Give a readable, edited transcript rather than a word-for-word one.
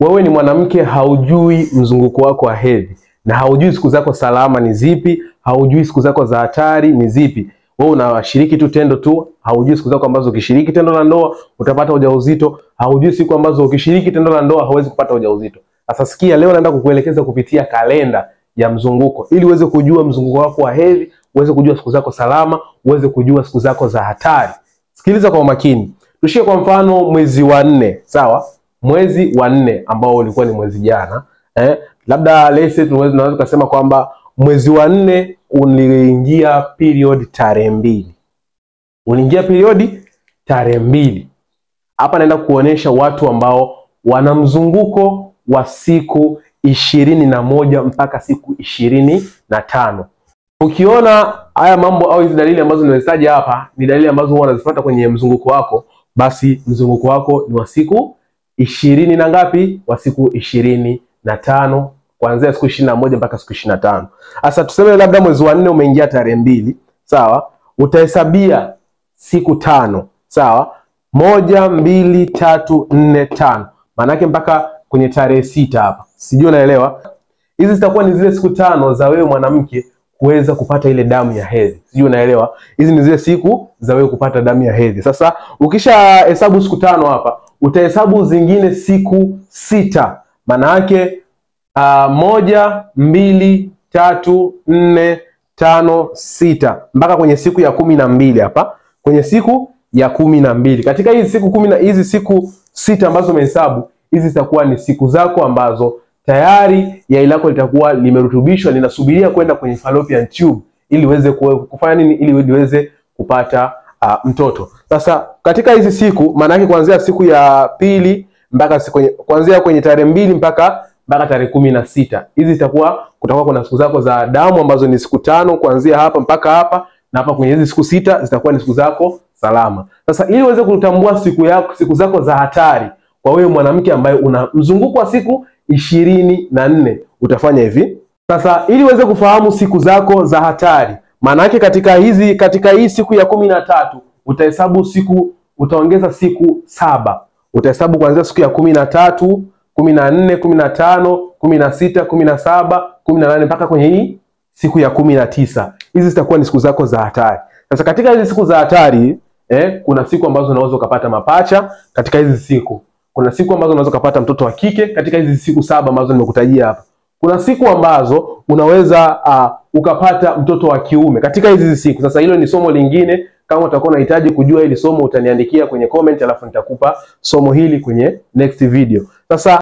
wewe ni mwanamke, haujui mzunguko wako wa hedhi na haujui siku zako salama ni zipi, haujui siku zako za hatari ni zipi. Wewe unashiriki tu tendo tu, haujui siku zako ambazo ukishiriki tendo la ndoa utapata ujauzito, haujui siku ambazo ukishiriki tendo la ndoa hauwezi kupata ujauzito. Sasa sikia, leo naenda kukuelekeza kupitia kalenda ya mzunguko ili uweze kujua mzunguko wako wa hedhi, uweze kujua siku zako salama, uweze kujua siku zako za hatari. Sikiliza kwa umakini. Tushike kwa mfano mwezi wa 4, sawa? Mwezi wa 4 ambao ulikuwa ni mwezi jana, labda lese tunaweza kusema kwamba mwezi wa 4 uliingia period tarehe 2. Uliingia period tarehe 2. Hapa naenda kuonesha watu ambao wana mzunguko wa siku 21 mpaka siku 25. Ukiona haya mambo au hizi dalili ambazo nimezitaja hapa ni dalili ambazo huwa unazipata kwenye mzunguko wako, basi mzunguko wako ni wa siku 20 na ngapi? Wa siku 25, kuanzia siku 21 mpaka siku 25. Sasa tuseme labda mwezi wa 4 umeingia tarehe 2, sawa? Utahesabia siku 5, sawa? 1 2 3 4 5. Maana yake mpaka kwenye tarehe 6 hapa. Sijui unaelewa? Hizi zitakuwa ni zile siku 5 za wewe mwanamke kuweza kupata ile damu ya hedhi. Sijui unaelewa? Hizi ni zile siku za wewe kupata damu ya hedhi. Sasa ukisha hesabu siku 5 hapa, utahesabu zingine siku 6. Maana yake 1 2 3 4 5 6 mpaka kwenye siku ya 12 hapa. Kwenye siku ya 12. Katika hizi siku 10 hizi siku 6 ambazo umehesabu, hizi zitakuwa ni siku zako ambazo tayari yai lako litakuwa limerutubishwa, linasubiria kwenda kwenye fallopian tube ili uweze kufanya nini? Ili uweze kupata mtoto. Sasa katika hizi siku, maana yake kuanzia siku ya 2 mpaka kuanzia kwenye tarehe 2 mpaka tarehe 16. Hizi kutakuwa kuna siku zako za damu ambazo ni siku 5 kuanzia hapa mpaka hapa, na hapa kwenye hizi siku 6 zitakuwa ni siku zako salama. Sasa ili uweze kutambua siku zako za hatari kwa wewe mwanamke ambaye una mzunguko wa siku 24, utafanya hivi. Sasa ili uweze kufahamu siku zako za hatari, maana yake katika hii siku ya 13 utahesabu siku, utaongeza siku 7. Utahesabu kuanzia siku ya 13, 14, 15, 16, 17, 18 mpaka kwenye hii siku ya 19. Hizi zitakuwa ni siku zako za hatari. Sasa katika hizi siku za hatari, kuna siku ambazo unaweza ukapata mapacha katika hizi siku. Kuna siku ambazo unaweza kupata mtoto wa kike katika hizi siku 7 ambazo nimekutajia hapa. Kuna siku ambazo unaweza ukapata mtoto wa kiume katika hizi siku. Sasa hilo ni somo lingine. Kama utakuwa unahitaji kujua hili somo, utaniandikia kwenye comment, alafu nitakupa somo hili kwenye next video. Sasa